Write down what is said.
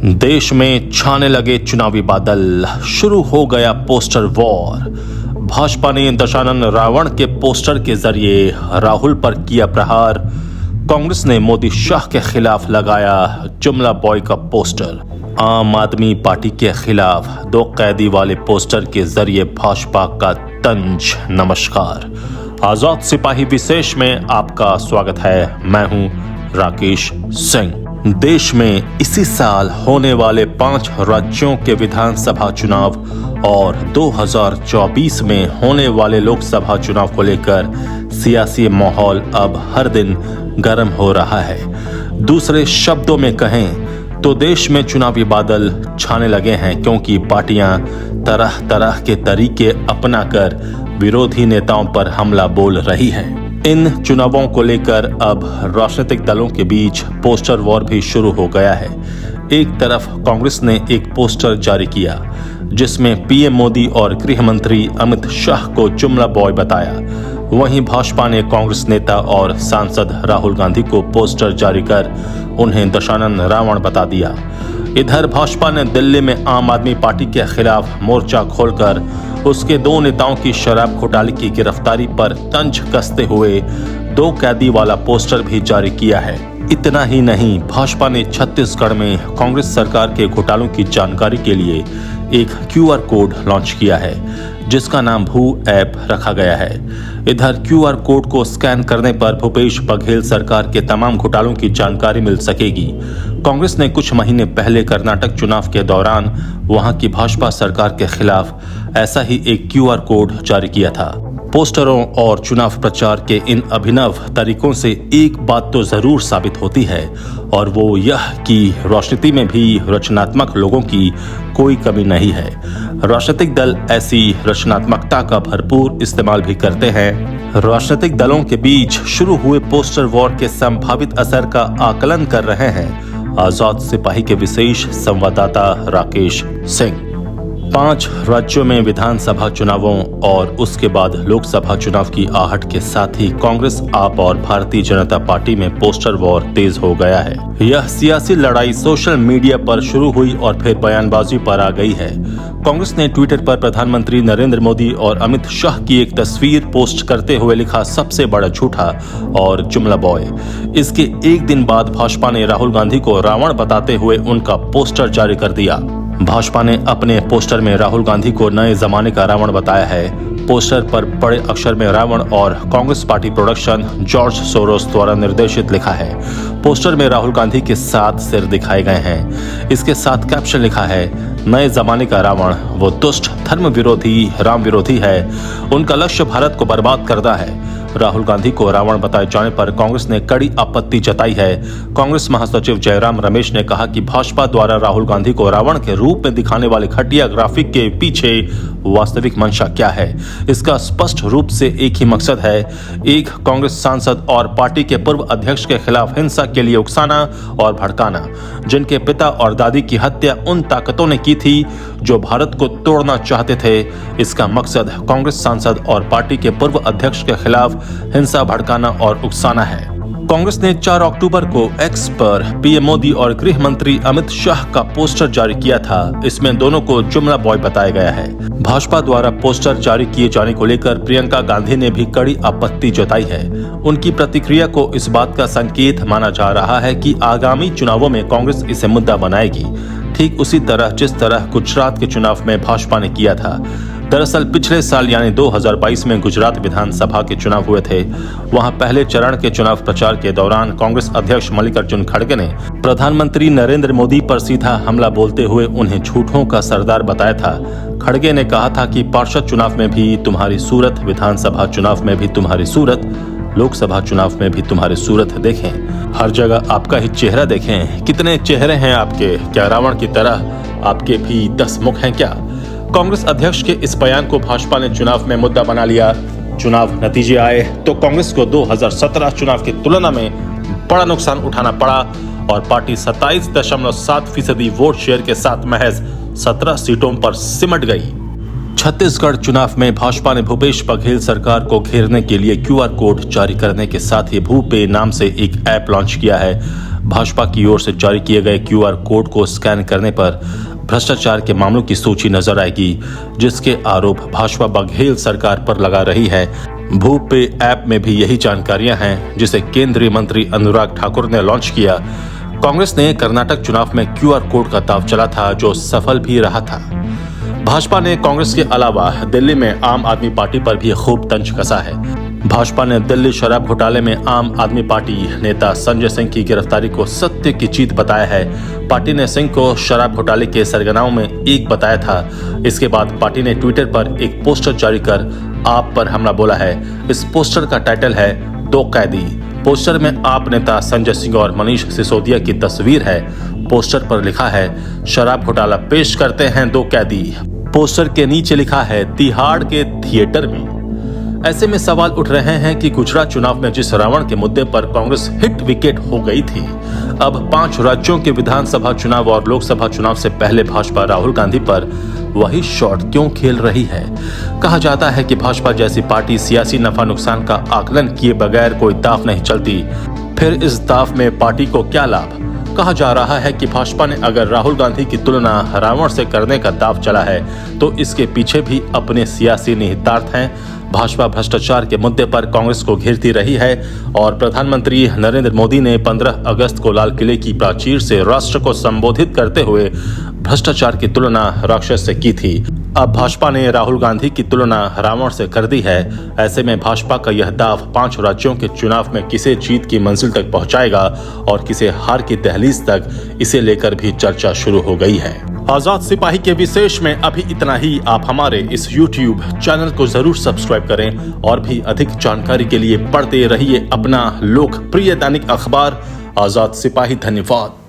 देश में छाने लगे चुनावी बादल, शुरू हो गया पोस्टर वॉर। भाजपा ने दशानन रावण के पोस्टर के जरिए राहुल पर किया प्रहार। कांग्रेस ने मोदी शाह के खिलाफ लगाया जुमला बॉय का पोस्टर। आम आदमी पार्टी के खिलाफ 2 कैदी वाले पोस्टर के जरिए भाजपा का तंज। नमस्कार, आजाद सिपाही विशेष में आपका स्वागत है। मैं हूं राकेश सिंह। देश में इसी साल होने वाले 5 राज्यों के विधानसभा चुनाव और 2024 में होने वाले लोकसभा चुनाव को लेकर सियासी माहौल अब हर दिन गर्म हो रहा है। दूसरे शब्दों में कहें तो देश में चुनावी बादल छाने लगे हैं, क्योंकि पार्टियां तरह तरह के तरीके अपनाकर विरोधी नेताओं पर हमला बोल रही हैं। इन चुनावों को लेकर अब राजनीतिक दलों के बीच पोस्टर वॉर भी शुरू हो गया है। एक तरफ कांग्रेस ने एक पोस्टर जारी किया जिसमें पीएम मोदी और गृह मंत्री अमित शाह को जुमला बॉय बताया। वहीं भाजपा ने कांग्रेस नेता और सांसद राहुल गांधी को पोस्टर जारी कर उन्हें दशानन रावण बता दिया। इधर भाजपा ने दिल्ली में आम आदमी पार्टी के खिलाफ मोर्चा खोलकर उसके 2 नेताओं की शराब घोटाले की गिरफ्तारी पर तंज कसते हुए 2 कैदी वाला पोस्टर भी जारी किया है। इतना ही नहीं, भाजपा ने छत्तीसगढ़ में कांग्रेस सरकार के घोटालों की जानकारी के लिए एक QR कोड लॉन्च किया है, जिसका नाम भू ऐप रखा गया है। इधर QR कोड को स्कैन करने पर भूपेश बघेल सरकार के तमाम घोटालों की जानकारी मिल सकेगी। कांग्रेस ने कुछ महीने पहले कर्नाटक चुनाव के दौरान वहां की भाजपा सरकार के खिलाफ ऐसा ही एक QR कोड जारी किया था। पोस्टरों और चुनाव प्रचार के इन अभिनव तरीकों से एक बात तो जरूर साबित होती है, और वो यह कि राजनीति में भी रचनात्मक लोगों की कोई कमी नहीं है। राजनीतिक दल ऐसी रचनात्मकता का भरपूर इस्तेमाल भी करते हैं। राजनीतिक दलों के बीच शुरू हुए पोस्टर वॉर के संभावित असर का आकलन कर रहे हैं आजाद सिपाही के विशेष संवाददाता राकेश सिंह। 5 राज्यों में विधानसभा चुनावों और उसके बाद लोकसभा चुनाव की आहट के साथ ही कांग्रेस, आप और भारतीय जनता पार्टी में पोस्टर वॉर तेज हो गया है। यह सियासी लड़ाई सोशल मीडिया पर शुरू हुई और फिर बयानबाजी पर आ गई है। कांग्रेस ने ट्विटर पर प्रधानमंत्री नरेंद्र मोदी और अमित शाह की एक तस्वीर पोस्ट करते हुए लिखा, सबसे बड़ा झूठा और जुमला बॉय। इसके एक दिन बाद भाजपा ने राहुल गांधी को रावण बताते हुए उनका पोस्टर जारी कर दिया। भाजपा ने अपने पोस्टर में राहुल गांधी को नए जमाने का रावण बताया है। पोस्टर पर बड़े अक्षर में रावण और Congress party production George Soros द्वारा निर्देशित लिखा है। पोस्टर में राहुल गांधी के 7 सिर दिखाए गए हैं। इसके साथ कैप्शन लिखा है, नए जमाने का रावण वो दुष्ट, धर्म विरोधी, राम विरोधी है। उनका लक्ष्य भारत को बर्बाद करना है। राहुल गांधी को रावण बताए जाने पर कांग्रेस ने कड़ी आपत्ति जताई है। कांग्रेस महासचिव जयराम रमेश ने कहा कि भाजपा द्वारा राहुल गांधी को रावण के रूप में दिखाने वाले घटिया ग्राफिक के पीछे वास्तविक मंशा क्या है। इसका स्पष्ट रूप से एक ही मकसद है, एक कांग्रेस सांसद और पार्टी के पूर्व अध्यक्ष के खिलाफ हिंसा के लिए उकसाना और भड़काना, जिनके पिता और दादी की हत्या उन ताकतों ने की थी जो भारत को तोड़ना चाहते थे। इसका मकसद कांग्रेस सांसद और पार्टी के पूर्व अध्यक्ष के खिलाफ हिंसा भड़काना और उकसाना है। कांग्रेस ने 4 अक्टूबर को एक्स पर पीएम मोदी और गृह मंत्री अमित शाह का पोस्टर जारी किया था। इसमें दोनों को जुमला बॉय बताया गया है। भाजपा द्वारा पोस्टर जारी किए जाने को लेकर प्रियंका गांधी ने भी कड़ी आपत्ति जताई है। उनकी प्रतिक्रिया को इस बात का संकेत माना जा रहा है कि आगामी चुनावों में कांग्रेस इसे मुद्दा बनाएगी, ठीक उसी तरह जिस तरह गुजरात के चुनाव में भाजपा ने किया था। दरअसल पिछले साल यानी 2022 में गुजरात विधानसभा के चुनाव हुए थे। वहां पहले चरण के चुनाव प्रचार के दौरान कांग्रेस अध्यक्ष मल्लिकार्जुन खड़गे ने प्रधानमंत्री नरेंद्र मोदी पर सीधा हमला बोलते हुए उन्हें झूठों का सरदार बताया था। खड़गे ने कहा था कि पार्षद चुनाव में भी तुम्हारी सूरत, विधानसभा चुनाव में भी तुम्हारी सूरत, लोकसभा चुनाव में भी तुम्हारी सूरत देखें, हर जगह आपका ही चेहरा देखें। कितने चेहरे हैं आपके, क्या रावण की तरह आपके भी 10 मुख हैं क्या। कांग्रेस अध्यक्ष के इस बयान को भाजपा ने चुनाव में मुद्दा बना लिया। चुनाव नतीजे आए तो कांग्रेस को 2017 चुनाव की तुलना में बड़ा नुकसान उठाना पड़ा और पार्टी 27.7% वोट शेयर के साथ महज 17 सीटों पर सिमट गई। छत्तीसगढ़ चुनाव में भाजपा ने भूपेश बघेल सरकार को घेरने के लिए QR कोड जारी करने के साथ ही भूपे नाम से एक ऐप लॉन्च किया है। भाजपा की ओर से जारी किए गए QR कोड को स्कैन करने पर भ्रष्टाचार के मामलों की सूची नजर आएगी, जिसके आरोप भाजपा बघेल सरकार पर लगा रही है। भूपे ऐप में भी यही जानकारियां हैं, जिसे केंद्रीय मंत्री अनुराग ठाकुर ने लॉन्च किया। कांग्रेस ने कर्नाटक चुनाव में QR कोड का दांव चला था, जो सफल भी रहा था। भाजपा ने कांग्रेस के अलावा दिल्ली में आम आदमी पार्टी पर भी खूब तंज कसा है। भाजपा ने दिल्ली शराब घोटाले में आम आदमी पार्टी नेता संजय सिंह की गिरफ्तारी को सत्य की जीत बताया है। पार्टी ने सिंह को शराब घोटाले के सरगनाओं में एक बताया था। इसके बाद पार्टी ने ट्विटर पर एक पोस्टर जारी कर आप पर हमला बोला है। इस पोस्टर का टाइटल है 2 कैदी। पोस्टर में आप नेता संजय सिंह और मनीष सिसोदिया की तस्वीर है। पोस्टर पर लिखा है शराब घोटाला पेश करते हैं 2 कैदी। पोस्टर के नीचे लिखा है तिहाड़ के थिएटर में। ऐसे में सवाल उठ रहे हैं कि गुजरात चुनाव में जिस रावण के मुद्दे पर कांग्रेस हिट विकेट हो गई थी, अब 5 राज्यों के विधानसभा चुनाव और लोकसभा चुनाव से पहले भाजपा राहुल गांधी पर वही शॉट क्यों खेल रही है। कहा जाता है कि भाजपा जैसी पार्टी सियासी नफा नुकसान का आकलन किए बगैर कोई दांव नहीं चलती। फिर इस दांव में पार्टी को क्या लाभ। कहा जा रहा है कि भाजपा ने अगर राहुल गांधी की तुलना रावण से करने का दांव चला है, तो इसके पीछे भी अपने सियासी निहितार्थ हैं। भाजपा भ्रष्टाचार के मुद्दे पर कांग्रेस को घेरती रही है और प्रधानमंत्री नरेंद्र मोदी ने 15 अगस्त को लाल किले की प्राचीर से राष्ट्र को संबोधित करते हुए भ्रष्टाचार की तुलना राक्षस से की थी। अब भाजपा ने राहुल गांधी की तुलना रावण से कर दी है। ऐसे में भाजपा का यह दाव 5 राज्यों के चुनाव में किसे जीत की मंजिल तक पहुंचाएगा और किसे हार की दहलीज तक, इसे लेकर भी चर्चा शुरू हो गई है। आजाद सिपाही के विशेष में अभी इतना ही। आप हमारे इस YouTube चैनल को जरूर सब्सक्राइब करें और भी अधिक जानकारी के लिए पढ़ते रहिए अपना लोकप्रिय दैनिक अखबार आजाद सिपाही। धन्यवाद।